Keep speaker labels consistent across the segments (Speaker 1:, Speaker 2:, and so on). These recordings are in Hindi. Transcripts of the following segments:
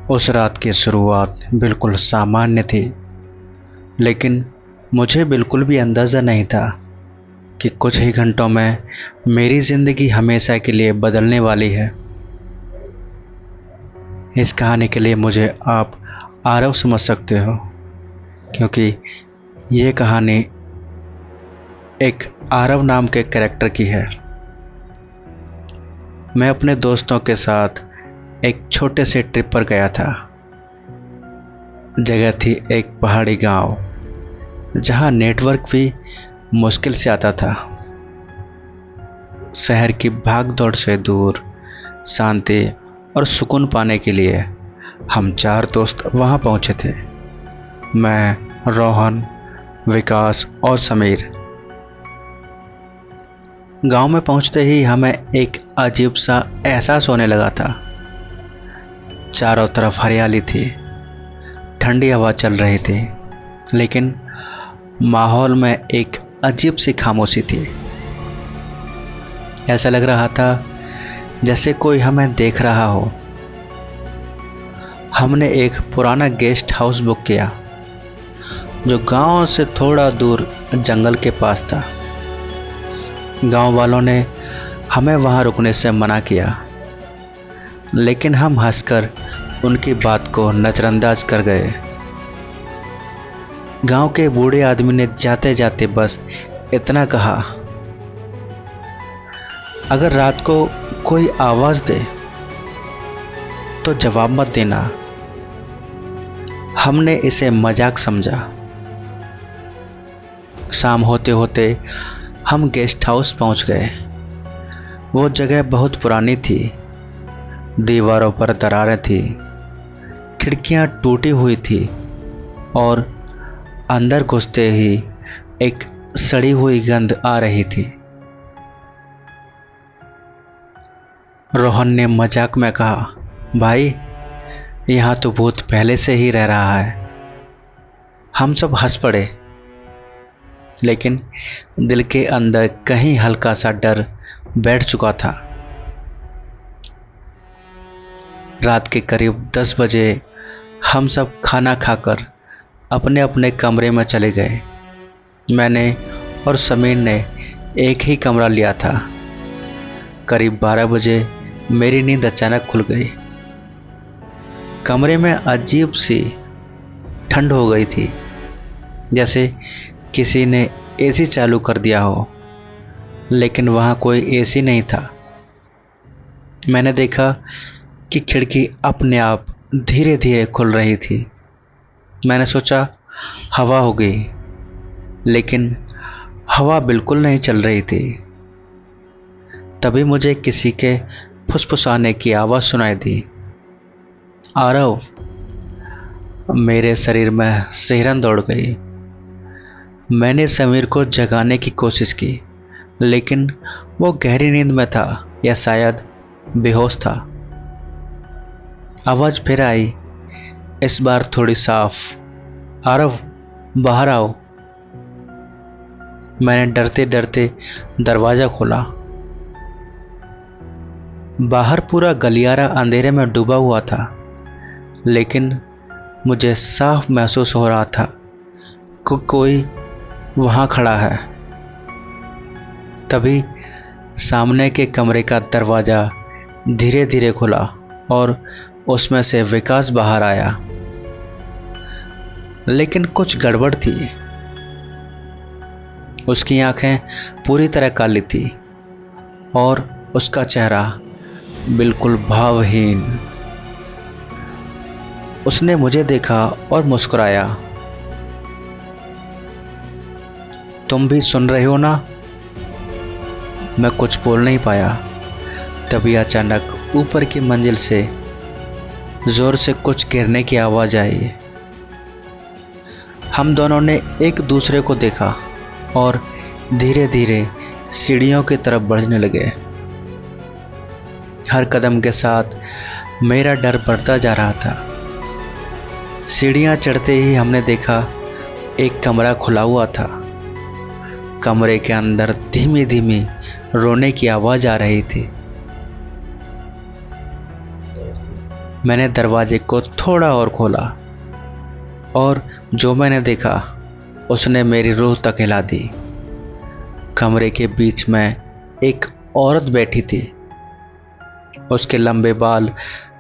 Speaker 1: उस रात की शुरुआत बिल्कुल सामान्य थी, लेकिन मुझे बिल्कुल भी अंदाज़ा नहीं था कि कुछ ही घंटों में मेरी ज़िंदगी हमेशा के लिए बदलने वाली है। इस कहानी के लिए मुझे आप आरव समझ सकते हो, क्योंकि ये कहानी एक आरव नाम के कैरेक्टर की है। मैं अपने दोस्तों के साथ एक छोटे से ट्रिप पर गया था। जगह थी एक पहाड़ी गांव, जहां नेटवर्क भी मुश्किल से आता था। शहर की भागदौड़ से दूर शांति और सुकून पाने के लिए हम 4 दोस्त वहां पहुंचे थे। मैं, रोहन, विकास और समीर। गांव में पहुंचते ही हमें एक अजीब सा एहसास होने लगा था। चारों तरफ हरियाली थी, ठंडी हवा चल रही थी, लेकिन माहौल में एक अजीब सी खामोशी थी। ऐसा लग रहा था जैसे कोई हमें देख रहा हो। हमने एक पुराना गेस्ट हाउस बुक किया, जो गांव से थोड़ा दूर जंगल के पास था। गांव वालों ने हमें वहां रुकने से मना किया, लेकिन हम हंसकर उनकी बात को नजरअंदाज कर गए। गांव के बूढ़े आदमी ने जाते जाते बस इतना कहा, अगर रात को कोई आवाज दे तो जवाब मत देना। हमने इसे मजाक समझा। शाम होते होते हम गेस्ट हाउस पहुंच गए। वो जगह बहुत पुरानी थी। दीवारों पर दरारें थी, खिड़कियां टूटी हुई थी और अंदर घुसते ही एक सड़ी हुई गंध आ रही थी। रोहन ने मजाक में कहा, भाई, यहां तो भूत पहले से ही रह रहा है। हम सब हंस पड़े, लेकिन दिल के अंदर कहीं हल्का सा डर बैठ चुका था। रात के करीब 10 बजे हम सब खाना खाकर अपने अपने कमरे में चले गए। मैंने और समीर ने एक ही कमरा लिया था। करीब 12 बजे मेरी नींद अचानक खुल गई। कमरे में अजीब सी ठंड हो गई थी, जैसे किसी ने एसी चालू कर दिया हो, लेकिन वहां कोई एसी नहीं था। मैंने देखा कि खिड़की अपने आप धीरे धीरे खुल रही थी। मैंने सोचा हवा हो गई, लेकिन हवा बिल्कुल नहीं चल रही थी। तभी मुझे किसी के फुसफुसाने की आवाज सुनाई दी, आरव। मेरे शरीर में सिहरन दौड़ गई। मैंने समीर को जगाने की कोशिश की, लेकिन वो गहरी नींद में था या शायद बेहोश था। आवाज फिर आई, इस बार थोड़ी साफ, आरव, बाहर आओ। मैंने डरते डरते दरवाजा खोला। बाहर पूरा गलियारा अंधेरे में डूबा हुआ था, लेकिन मुझे साफ महसूस हो रहा था कि कोई वहां खड़ा है। तभी सामने के कमरे का दरवाजा धीरे धीरे खुला और उसमें से विकास बाहर आया। लेकिन कुछ गड़बड़ थी। उसकी आंखें पूरी तरह काली थी और उसका चेहरा बिल्कुल भावहीन। उसने मुझे देखा और मुस्कुराया, तुम भी सुन रहे हो ना? मैं कुछ बोल नहीं पाया। तभी अचानक ऊपर की मंजिल से जोर से कुछ गिरने की आवाज आई। हम दोनों ने एक दूसरे को देखा और धीरे धीरे सीढ़ियों की तरफ बढ़ने लगे। हर कदम के साथ मेरा डर बढ़ता जा रहा था। सीढ़ियां चढ़ते ही हमने देखा एक कमरा खुला हुआ था। कमरे के अंदर धीमी धीमी रोने की आवाज आ रही थी। मैंने दरवाजे को थोड़ा और खोला और जो मैंने देखा उसने मेरी रूह तक हिला दी। कमरे के बीच में एक औरत बैठी थी। उसके लंबे बाल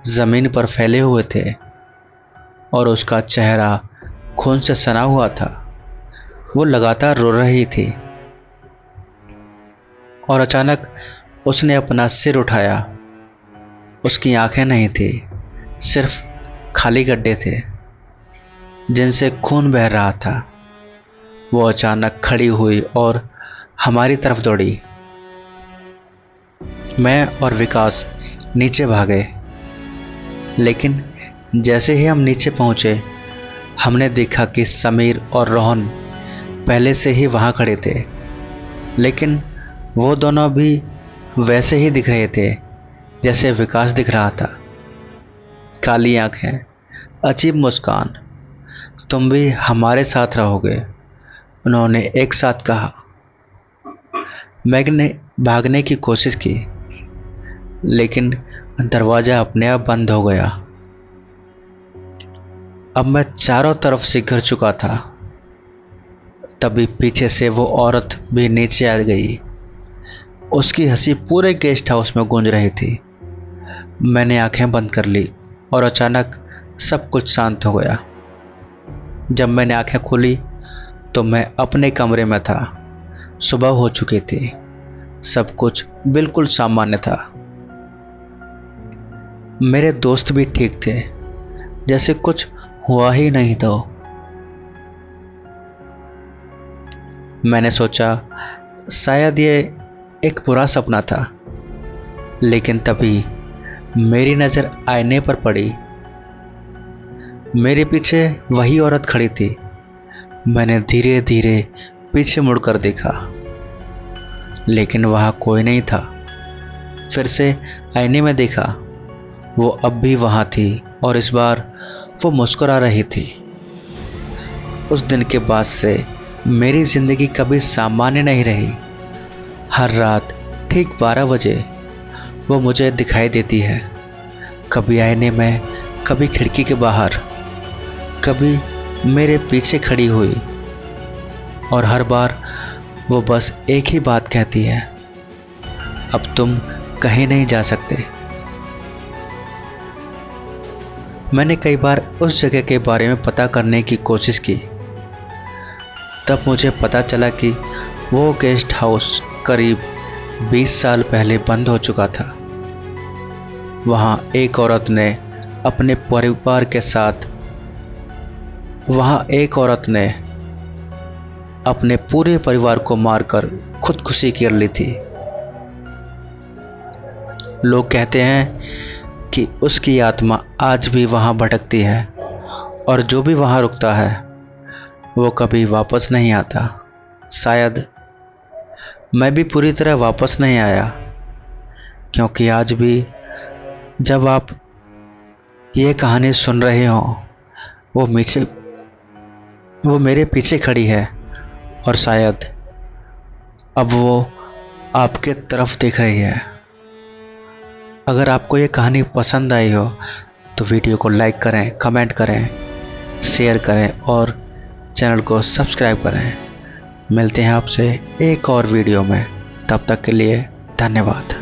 Speaker 1: जमीन पर फैले हुए थे और उसका चेहरा खून से सना हुआ था। वो लगातार रो रही थी और अचानक उसने अपना सिर उठाया। उसकी आंखें नहीं थी, सिर्फ खाली गड्ढे थे जिनसे खून बह रहा था। वो अचानक खड़ी हुई और हमारी तरफ दौड़ी। मैं और विकास नीचे भागे, लेकिन जैसे ही हम नीचे पहुंचे हमने देखा कि समीर और रोहन पहले से ही वहां खड़े थे, लेकिन वो दोनों भी वैसे ही दिख रहे थे जैसे विकास दिख रहा था। काली आंखें, अजीब मुस्कान। तुम भी हमारे साथ रहोगे, उन्होंने एक साथ कहा। मैंने भागने की कोशिश की, लेकिन दरवाजा अपने आप बंद हो गया। अब मैं चारों तरफ से घिर चुका था। तभी पीछे से वो औरत भी नीचे आ गई। उसकी हंसी पूरे गेस्ट हाउस में गूंज रही थी। मैंने आंखें बंद कर ली और अचानक सब कुछ शांत हो गया। जब मैंने आंखें खोली तो मैं अपने कमरे में था। सुबह हो चुकी थी, सब कुछ बिल्कुल सामान्य था। मेरे दोस्त भी ठीक थे, जैसे कुछ हुआ ही नहीं था। मैंने सोचा शायद ये एक बुरा सपना था, लेकिन तभी मेरी नज़र आईने पर पड़ी। मेरे पीछे वही औरत खड़ी थी। मैंने धीरे धीरे पीछे मुड़कर देखा, लेकिन वहां कोई नहीं था। फिर से आईने में देखा, वो अब भी वहां थी और इस बार वो मुस्कुरा रही थी। उस दिन के बाद से मेरी जिंदगी कभी सामान्य नहीं रही। हर रात ठीक 12 बजे वो मुझे दिखाई देती है, कभी आईने में, कभी खिड़की के बाहर, कभी मेरे पीछे खड़ी हुई, और हर बार वो बस एक ही बात कहती है, अब तुम कहीं नहीं जा सकते। मैंने कई बार उस जगह के बारे में पता करने की कोशिश की। तब मुझे पता चला कि वो गेस्ट हाउस करीब 20 साल पहले बंद हो चुका था। वहां एक औरत ने अपने परिवार के साथ अपने पूरे परिवार को मारकर खुदकुशी कर ली थी। लोग कहते हैं कि उसकी आत्मा आज भी वहां भटकती है और जो भी वहां रुकता है वो कभी वापस नहीं आता। शायद मैं भी पूरी तरह वापस नहीं आया, क्योंकि आज भी जब आप ये कहानी सुन रहे हो वो मेरे पीछे खड़ी है और शायद अब वो आपके तरफ देख रही है। अगर आपको ये कहानी पसंद आई हो तो वीडियो को लाइक करें, कमेंट करें, शेयर करें और चैनल को सब्सक्राइब करें। मिलते हैं आपसे एक और वीडियो में, तब तक के लिए धन्यवाद।